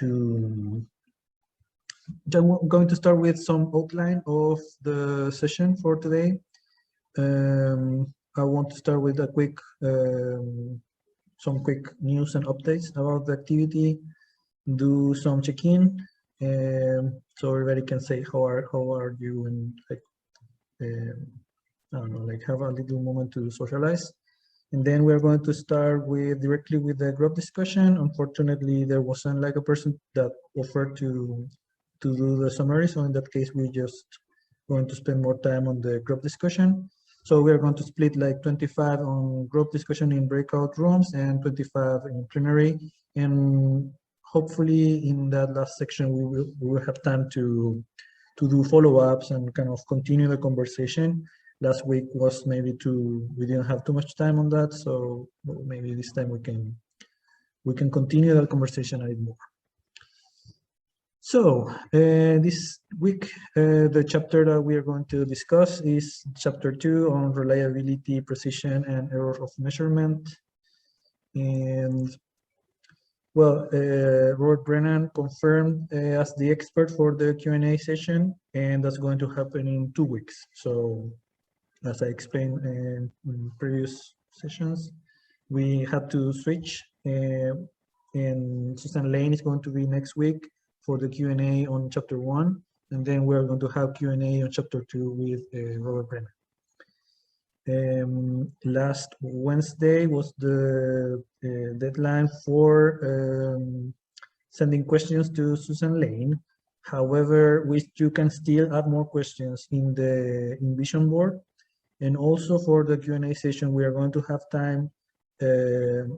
I'm going to start with some outline of the session for today. I want to start with a quick, some quick news and updates about the activity, do some check-in, so everybody can say how are you, and like I don't know, like have a little moment to socialize. And then we're going to start directly with the group discussion. Unfortunately, there wasn't like a person that offered to do the summary. So in that case, we're just going to spend more time on the group discussion. So we're going to split like 25 on group discussion in breakout rooms and 25 in plenary. And hopefully in that last section, we will have time to do follow-ups and kind of continue the conversation. Last week was we didn't have too much time on that, so maybe this time we can continue that conversation a bit more. So this week, the chapter that we are going to discuss is chapter 2 on reliability, precision, and error of measurement. And well, Robert Brennan confirmed as the expert for the Q&A session, and that's going to happen in 2 weeks. So as I explained in previous sessions, we had to switch, and Susan Lane is going to be next week for the Q&A on chapter 1, and then we're going to have Q&A on chapter 2 with Robert Brennan. Last Wednesday was the deadline for sending questions to Susan Lane. However, you can still add more questions in the Vision board. And also for the Q&A session, we are going to have time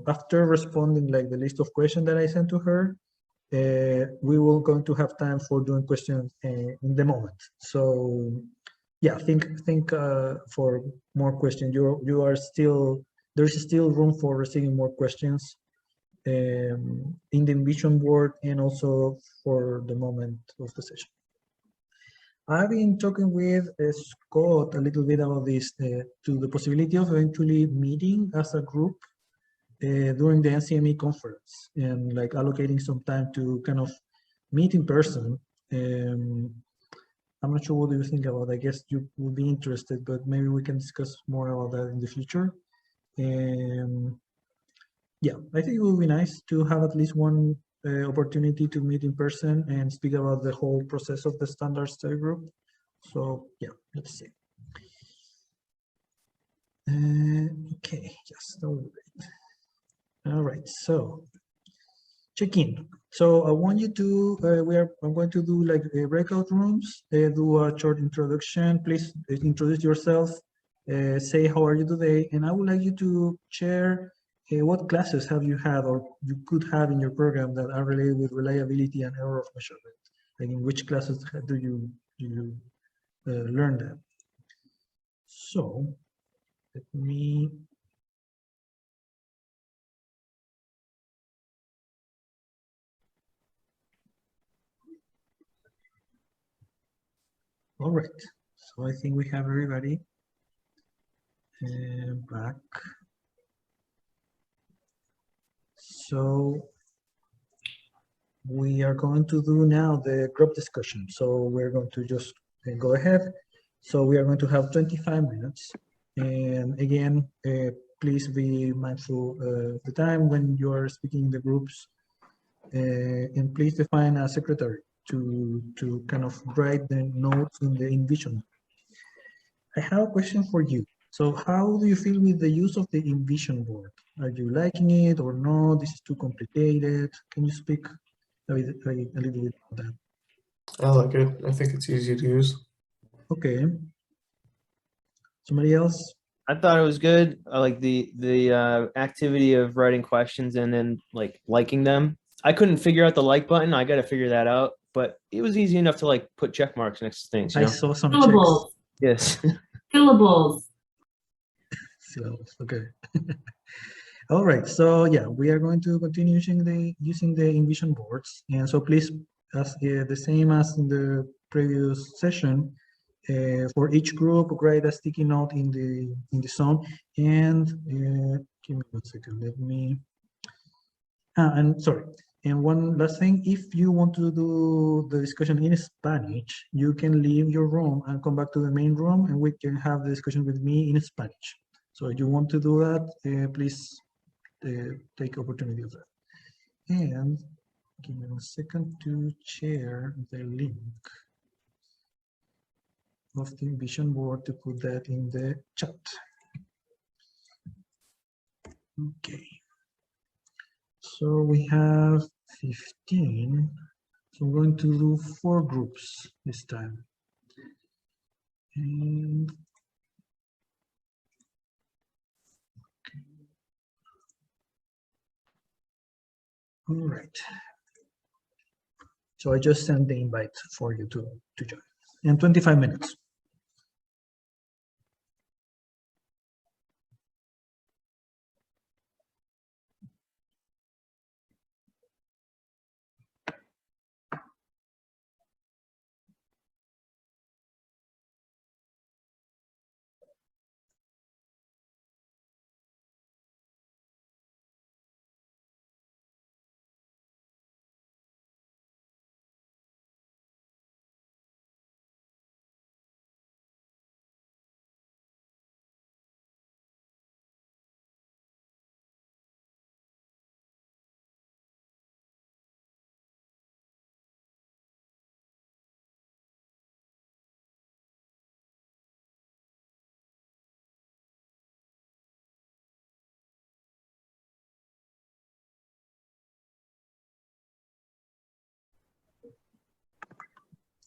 after responding like the list of questions that I sent to her. We will going to have time for doing questions in the moment. So yeah, think for more questions. There's still room for receiving more questions in the Vision board and also for the moment of the session. I've been talking with Scott a little bit about this, to the possibility of eventually meeting as a group during the NCME conference and like allocating some time to kind of meet in person. I'm not sure what do you think about. I guess you would be interested, but maybe we can discuss more about that in the future. Yeah, I think it would be nice to have at least one opportunity to meet in person and speak about the whole process of the standard study group. So yeah, let's see. Okay, yes, that would be great. All right, so check-in. So I want you to, I'm going to do like breakout rooms, do a short introduction. Please introduce yourself, say how are you today, and I would like you to share what classes have you had or you could have in your program that are related with reliability and error of measurement? Like in which classes do you learn that? So let me. All right, so I think we have everybody back. So we are going to do now the group discussion. So we're going to just go ahead. So we are going to have 25 minutes. And again, please be mindful of the time when you are speaking in the groups. And please define a secretary to kind of write the notes in the Envision. I have a question for you. So how do you feel with the use of the Envision board? Are you liking it or no? This is too complicated. Can you speak a little bit about that? I like it. I think it's easy to use. Okay. Somebody else? I thought it was good. I like the activity of writing questions and then like liking them. I couldn't figure out the like button. I got to figure that out, but it was easy enough to like put check marks next to things. You know? I saw some Syllables. Yes. Syllables. Syllables. Okay. All right. So yeah, we are going to continue using the Envision boards, and so please, as the same as in the previous session, for each group, write a sticky note in the zone. And give me 1 second. Let me And sorry, and one last thing, if you want to do the discussion in Spanish, you can leave your room and come back to the main room and we can have the discussion with me in Spanish. So if you want to do that, please take opportunity of that. And give me 1 second to share the link of the vision board to put that in the chat. Okay. So we have 15. So I'm going to do 4 groups this time. And okay. All right. So I just sent the invite for you to join. In 25 minutes.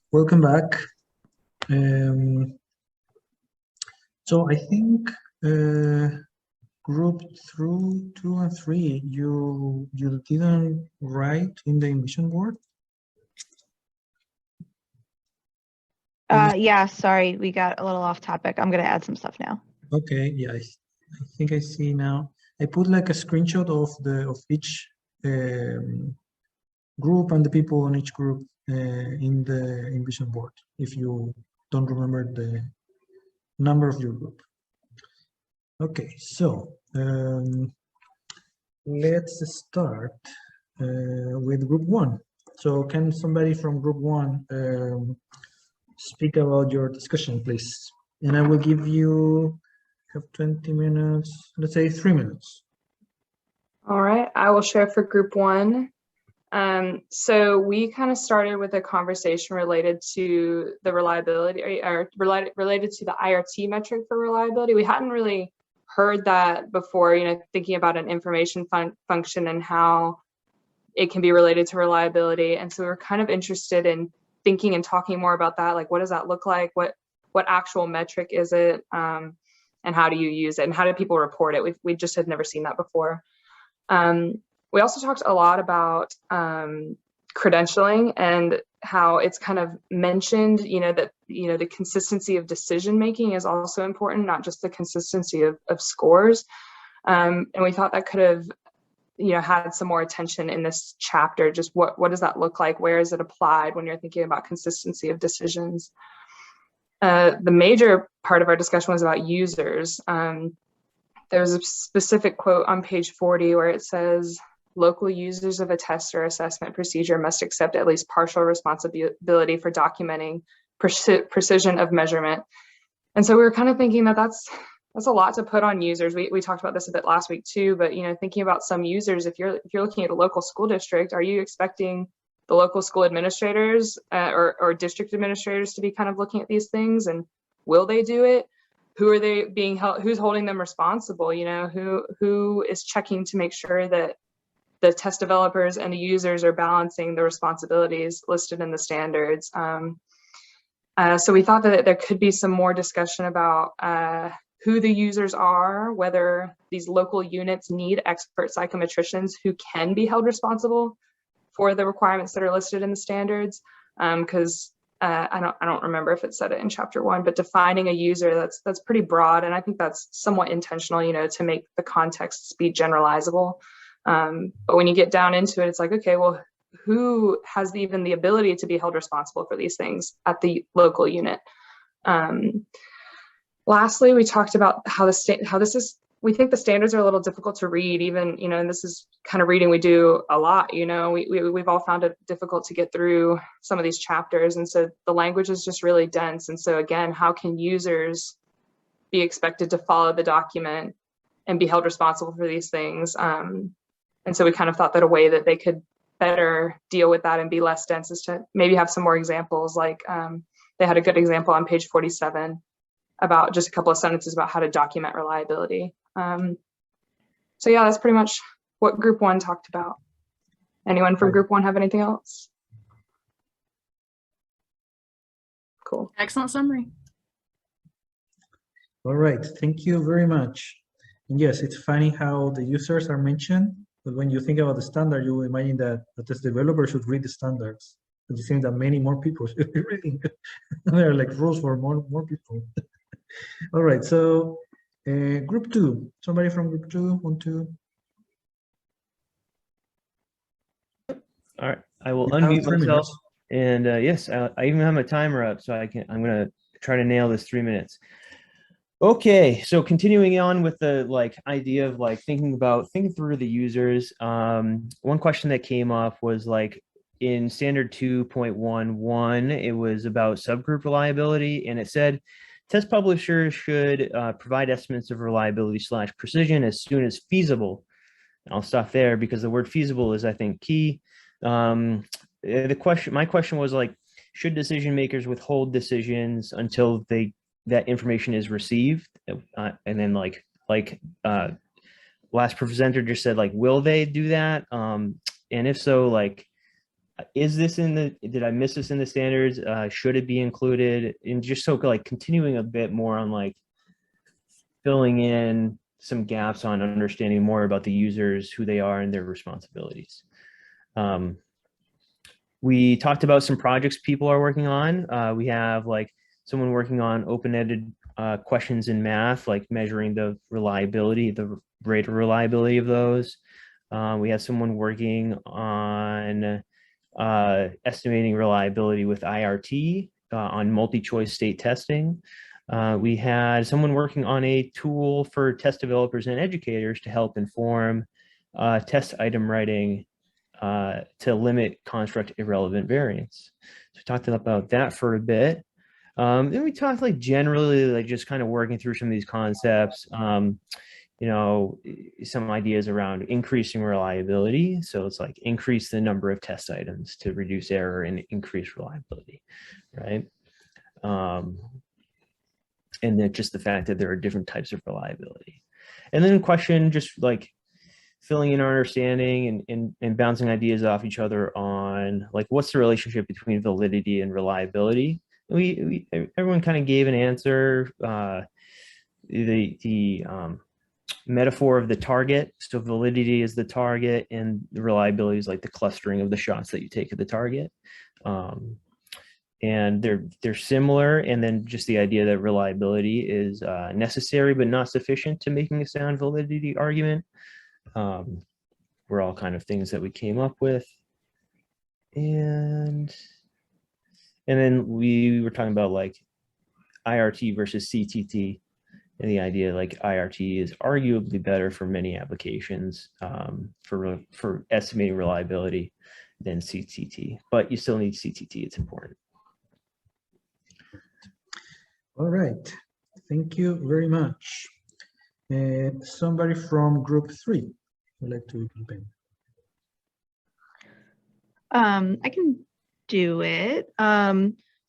Welcome back. So I think group 2 and 3, you didn't write in the vision board? Yeah, sorry, we got a little off topic. I'm gonna add some stuff now. Okay, yeah, I think I see now. I put like a screenshot of each group and the people on each group in the vision board, if you don't remember the number of your group. Okay, so let's start with group 1. So can somebody from group 1 speak about your discussion, please? And I will give you, have 20 minutes, let's say 3 minutes. All right, I will share for group 1. So we kind of started with a conversation related to the reliability, or related to the IRT metric for reliability. We hadn't really heard that before, you know, thinking about an information function and how it can be related to reliability. And so we were kind of interested in thinking and talking more about that. Like, what does that look like? What actual metric is it? And how do you use it? And how do people report it? We just had never seen that before. We also talked a lot about credentialing and how it's kind of mentioned, that, the consistency of decision making is also important, not just the consistency of scores. And we thought that could have, had some more attention in this chapter. Just what does that look like? Where is it applied when you're thinking about consistency of decisions? The major part of our discussion was about users. There's a specific quote on page 40 where it says, local users of a test or assessment procedure must accept at least partial responsibility for documenting precision of measurement. And so we were kind of thinking that that's a lot to put on users. We talked about this a bit last week too, but thinking about some users, if you're looking at a local school district, are you expecting the local school administrators or district administrators to be kind of looking at these things, and will they do it? Who are they being held? Who's holding them responsible? Who is checking to make sure that the test developers and the users are balancing the responsibilities listed in the standards? So we thought that there could be some more discussion about who the users are, whether these local units need expert psychometricians who can be held responsible for the requirements that are listed in the standards. Because I don't remember if it said it in chapter 1, but defining a user, that's pretty broad, and I think that's somewhat intentional, to make the contexts be generalizable. But when you get down into it, it's like, okay, well, who has even the ability to be held responsible for these things at the local unit? Lastly, we talked about how this is we think the standards are a little difficult to read, even, you know, and this is kind of reading we do a lot, you know, we've all found it difficult to get through some of these chapters. And so the language is just really dense. And so again, how can users be expected to follow the document and be held responsible for these things? And so we kind of thought that a way that they could better deal with that and be less dense is to maybe have some more examples. Like they had a good example on page 47 about just a couple of sentences about how to document reliability. So yeah, that's pretty much what group 1 talked about. Anyone from group 1 have anything else? Cool. Excellent summary. All right, thank you very much. And yes, it's funny how the users are mentioned, but when you think about the standard, you imagine that the test developer should read the standards. But it seems that many more people should be reading. There are like rules for more people. All right, so group 2. Somebody from group 2 want to? All right, I will You have unmute 3 myself. minutes. And yes, I even have my timer up, so I'm gonna try to nail this 3 minutes. Okay, so continuing on with the like idea of like thinking through the users. One question that came up was like in standard 2.11, it was about subgroup reliability, and it said test publishers should provide estimates of reliability / precision as soon as feasible. And I'll stop there because the word feasible is, I think, key. My question was like, should decision makers withhold decisions until that information is received? And then last presenter just said, like, will they do that? And if so, like, is this did I miss this in the standards? Should it be included? And just so like continuing a bit more on like filling in some gaps on understanding more about the users, who they are and their responsibilities. We talked about some projects people are working on. We have like someone working on open-ended questions in math, like measuring the reliability, the rate of reliability of those. We have someone working on estimating reliability with IRT on multi-choice state testing. We had someone working on a tool for test developers and educators to help inform test item writing to limit construct irrelevant variance. So we talked about that for a bit. Then we talked like generally like just kind of working through some of these concepts. You know, some ideas around increasing reliability. So it's like increase the number of test items to reduce error and increase reliability, right? And then just the fact that there are different types of reliability. And then question, just like filling in our understanding and bouncing ideas off each other on like, what's the relationship between validity and reliability? Everyone kind of gave an answer. The metaphor of the target. So validity is the target and the reliability is like the clustering of the shots that you take at the target. And they're similar. And then just the idea that reliability is necessary, but not sufficient to making a sound validity argument. Were all kind of things that we came up with. And then we were talking about like IRT versus CTT. And the idea like IRT is arguably better for many applications for estimating reliability than CTT, but you still need CTT, it's important. All right, thank you very much. Somebody from group 3 would like to jump in. I can do it.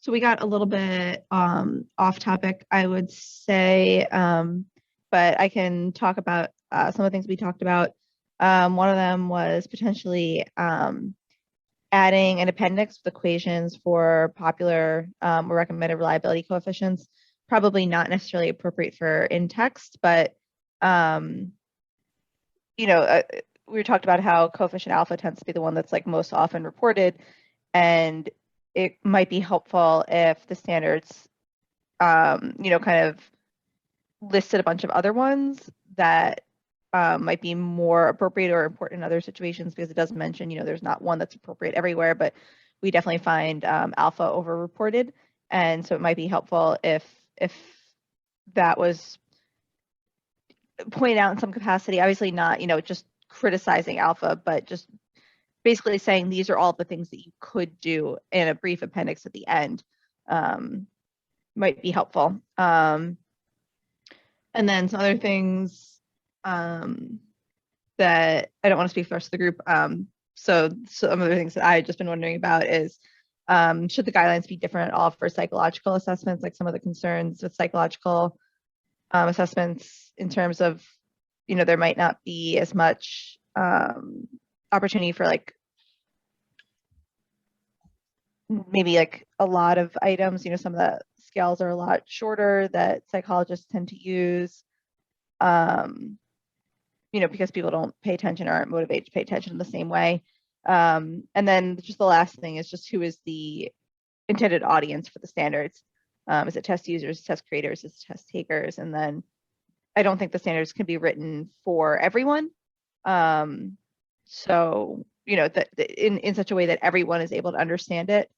So we got a little bit off topic, I would say, but I can talk about some of the things we talked about. One of them was potentially adding an appendix with equations for popular or recommended reliability coefficients. Probably not necessarily appropriate for in-text, but you know, we talked about how coefficient alpha tends to be the one that's like most often reported, and it might be helpful if the standards, you know, kind of listed a bunch of other ones that might be more appropriate or important in other situations, because it does mention, you know, there's not one that's appropriate everywhere, but we definitely find alpha overreported. And so it might be helpful if that was point out in some capacity, obviously not, just criticizing alpha, but just basically saying these are all the things that you could do in a brief appendix at the end might be helpful. And then some other things that I don't want to speak for the rest of the group. So some of the things that I had just been wondering about is, should the guidelines be different at all for psychological assessments, like some of the concerns with psychological assessments in terms of, there might not be as much opportunity for like maybe like a lot of items, some of the scales are a lot shorter that psychologists tend to use, because people don't pay attention or aren't motivated to pay attention in the same way. And then just the last thing is just who is the intended audience for the standards? Is it test users, test creators, is it test takers? And then I don't think the standards can be written for everyone. So, that in such a way that everyone is able to understand it.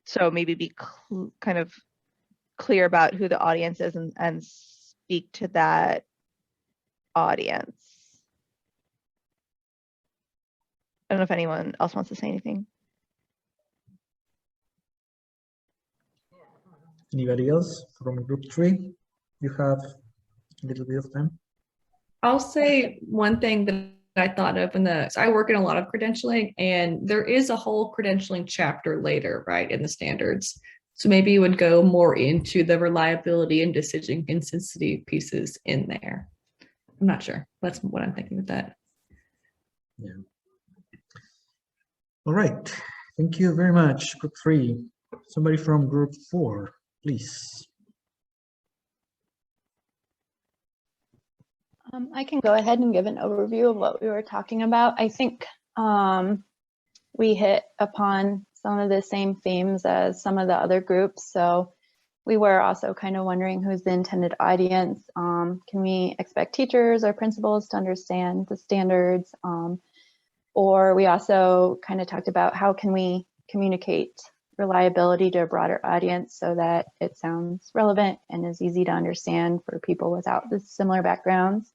So maybe be kind of clear about who the audience is and speak to that audience. I don't know if anyone else wants to say anything. Anybody else from group 3? You have a little bit of time. I'll say one thing that I thought of so I work in a lot of credentialing, and there is a whole credentialing chapter later, right, in the standards. So maybe you would go more into the reliability and decision consistency pieces in there. I'm not sure. That's what I'm thinking with that. Yeah. All right. Thank you very much, group 3. Somebody from group 4, please. I can go ahead and give an overview of what we were talking about. I think we hit upon some of the same themes as some of the other groups. So we were also kind of wondering who's the intended audience. Can we expect teachers or principals to understand the standards? Or we also kind of talked about how can we communicate reliability to a broader audience so that it sounds relevant and is easy to understand for people without the similar backgrounds.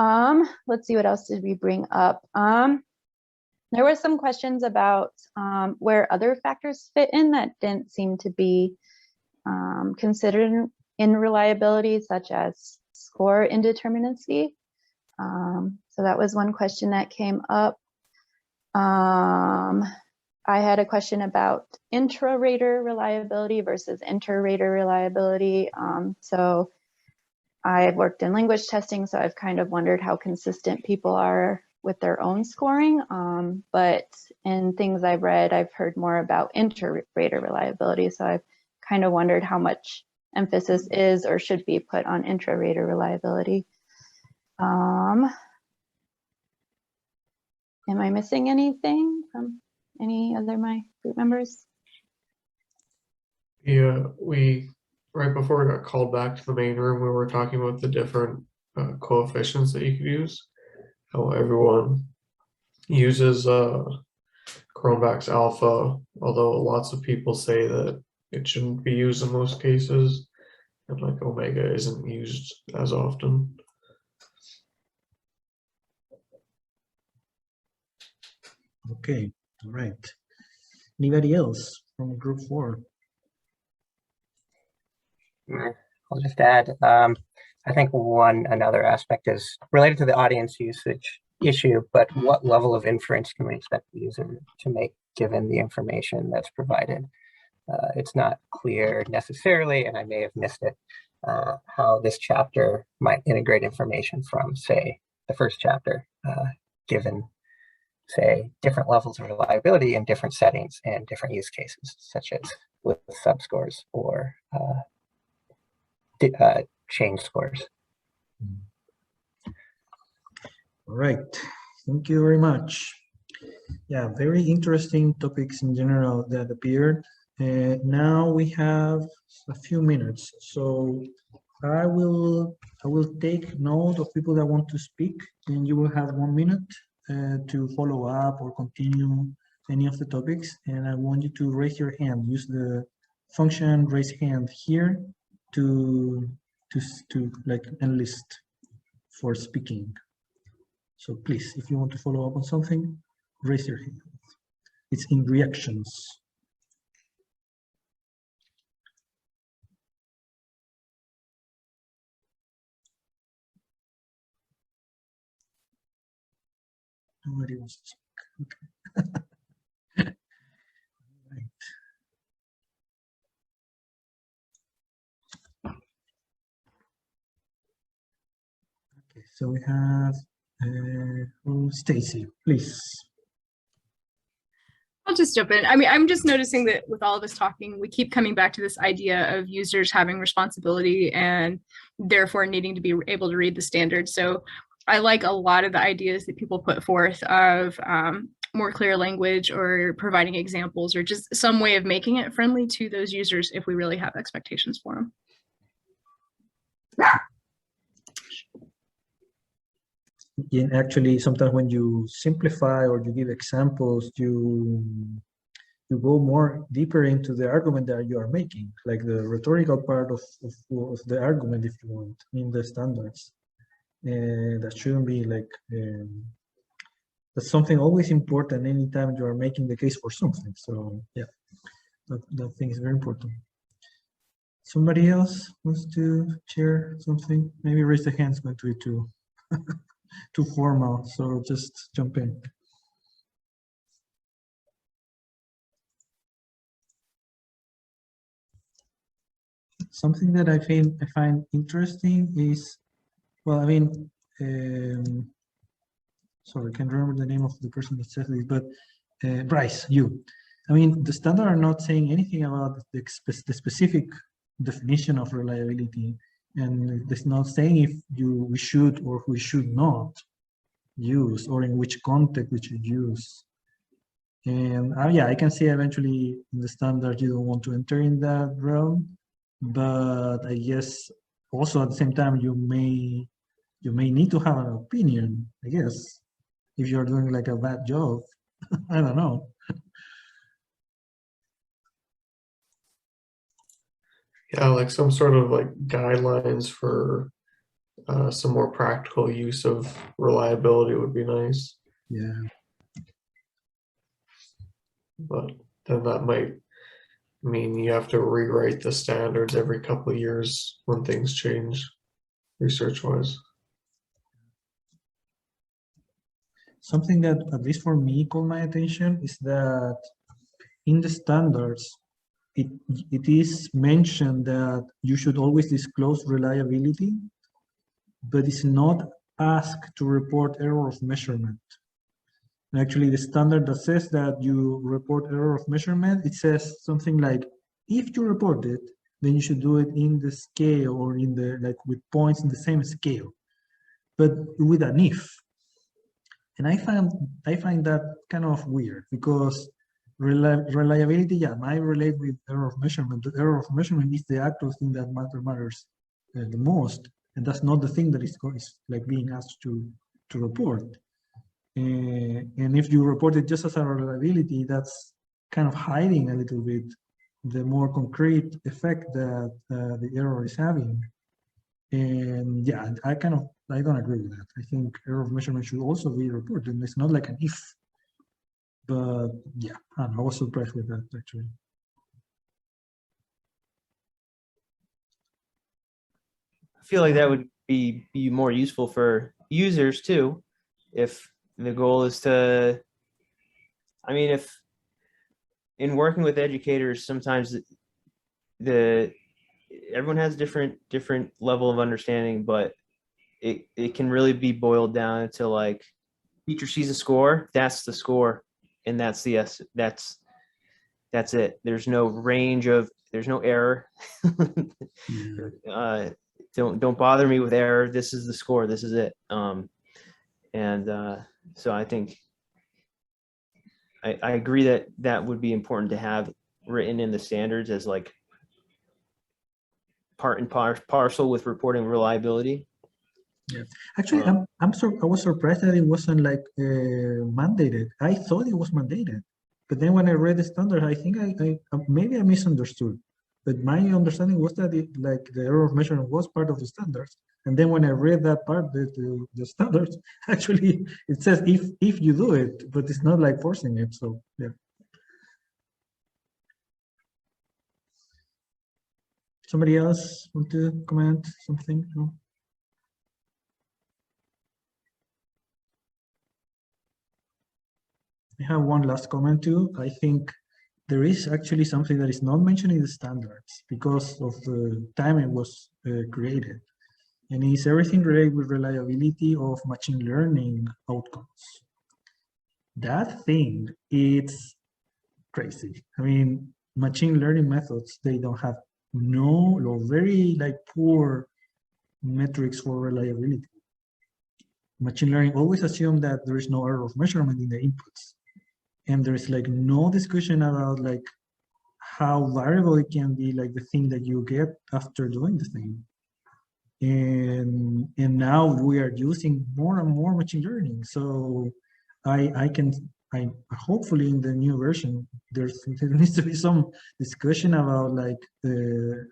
Let's see, what else did we bring up? There were some questions about where other factors fit in that didn't seem to be considered in reliability, such as score indeterminacy. So that was one question that came up. I had a question about intra-rater reliability versus inter-rater reliability. So I've worked in language testing, so I've kind of wondered how consistent people are with their own scoring. But in things I've read, I've heard more about inter-rater reliability. So I've kind of wondered how much emphasis is or should be put on intra-rater reliability. Am I missing anything from any other my group members? Yeah, right before we got called back to the main room, we were talking about the different coefficients that you could use, how everyone uses Cronbach's alpha, although lots of people say that it shouldn't be used in most cases, and like omega isn't used as often. Okay, all right. Anybody else from group 4? I'll just add, I think another aspect is related to the audience usage issue, but what level of inference can we expect the user to make given the information that's provided? It's not clear necessarily, and I may have missed it, how this chapter might integrate information from, say, the first chapter, given, say, different levels of reliability in different settings and different use cases, such as with subscores or change scores. All right, thank you very much. Yeah, very interesting topics in general that appeared. Now we have a few minutes, so I will take note of people that want to speak, and you will have 1 minute to follow up or continue any of the topics. And I want you to raise your hand. Use the function raise hand here to to like enlist for speaking. So please, if you want to follow up on something, raise your hand. It's in reactions. Nobody wants to speak. Okay. Right. Okay, so we have Stacy, please. I'll just jump in. I mean, I'm just noticing that with all of us talking, we keep coming back to this idea of users having responsibility and therefore needing to be able to read the standards. So I like a lot of the ideas that people put forth of more clear language or providing examples or just some way of making it friendly to those users if we really have expectations for them. Yeah, actually, sometimes when you simplify or you give examples, you go more deeper into the argument that you are making, like the rhetorical part of the argument, if you want, in the standards. That shouldn't be like, that's something always important anytime you are making the case for something. So yeah, that thing is very important. Somebody else wants to share something? Maybe raise the hand, it's going to be too formal, so just jump in. Something that I find interesting is, well, I mean, sorry, I can't remember the name of the person that said this, but Bryce, you. I mean, the standard are not saying anything about the specific definition of reliability, and it's not saying if we should or we should not use, or in which context we should use. And yeah, I can see eventually in the standard you don't want to enter in that realm, but I guess also at the same time you may need to have an opinion, I guess, if you're doing like a bad job. I don't know. Yeah, like some sort of like guidelines for some more practical use of reliability would be nice. Yeah. But then that might mean you have to rewrite the standards every couple of years when things change, research-wise. Something that, at least for me, caught my attention is that in the standards, it is mentioned that you should always disclose reliability, but it's not asked to report error of measurement. Actually, the standard that says that you report error of measurement, it says something like, if you report it, then you should do it in the scale or in the, like with points in the same scale, but with an if. And I find that kind of weird, because reliability, yeah, might relate with error of measurement. The error of measurement is the actual thing that matters the most, and that's not the thing that is like being asked to report. And if you report it just as a reliability, that's kind of hiding a little bit the more concrete effect that the error is having. And yeah, I don't agree with that. I think error of measurement should also be reported, and it's not like an if. But yeah, I was surprised with that actually. I feel like that would be more useful for users too, if the goal is to, I mean, if in working with educators, sometimes everyone has different level of understanding, but it can really be boiled down to like, teacher sees a score, that's the score, and that's it. There's no range of, there's no error. Don't bother me with error. This is the score. This is it. So I think I agree that would be important to have written in the standards as like part and parcel with reporting reliability. Yeah, actually, I was surprised that it wasn't like mandated. I thought it was mandated, but then when I read the standard, I think maybe I misunderstood. but my understanding was that like the error of measurement was part of the standards. And then when I read that part, the standards, actually it says if you do it, but it's not like forcing it. So yeah. Somebody else want to comment something? No? I have one last comment too. I think there is actually something that is not mentioned in the standards because of the time it was created. And it's everything related with reliability of machine learning outcomes. That thing, it's crazy. I mean, machine learning methods, they don't have no or very like poor metrics for reliability. Machine learning always assume that there is no error of measurement in the inputs. And there's like no discussion about like how variable it can be, like the thing that you get after doing the thing. And now we are using more and more machine learning. So I hopefully in the new version there needs to be some discussion about like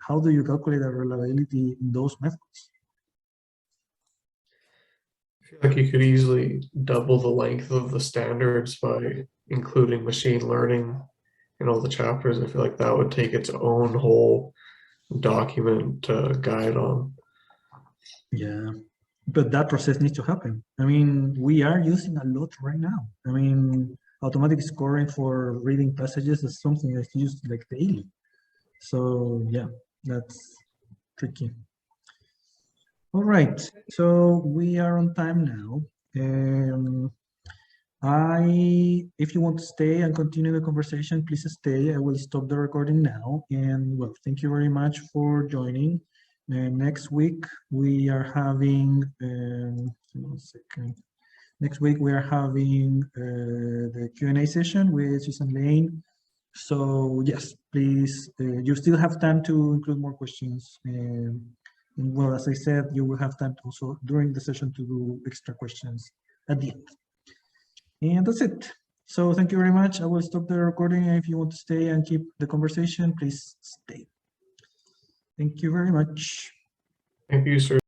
how do you calculate the reliability in those methods. I feel like you could easily double the length of the standards by including machine learning in all the chapters. I feel like that would take its own whole document guide on. Yeah, but that process needs to happen. I mean, we are using a lot right now. I mean, automatic scoring for reading passages is something that's used like daily. So yeah, that's tricky. All right, so we are on time now. If you want to stay and continue the conversation, please stay. I will stop the recording now. And well, thank you very much for joining. Next week we are having, 1 second. Next week we are having the Q&A session with Susan Lane. So yes, please, you still have time to include more questions. And well, as I said, you will have time also during the session to do extra questions at the end. And that's it. So thank you very much. I will stop the recording. If you want to stay and keep the conversation, please stay. Thank you very much. Thank you, sir.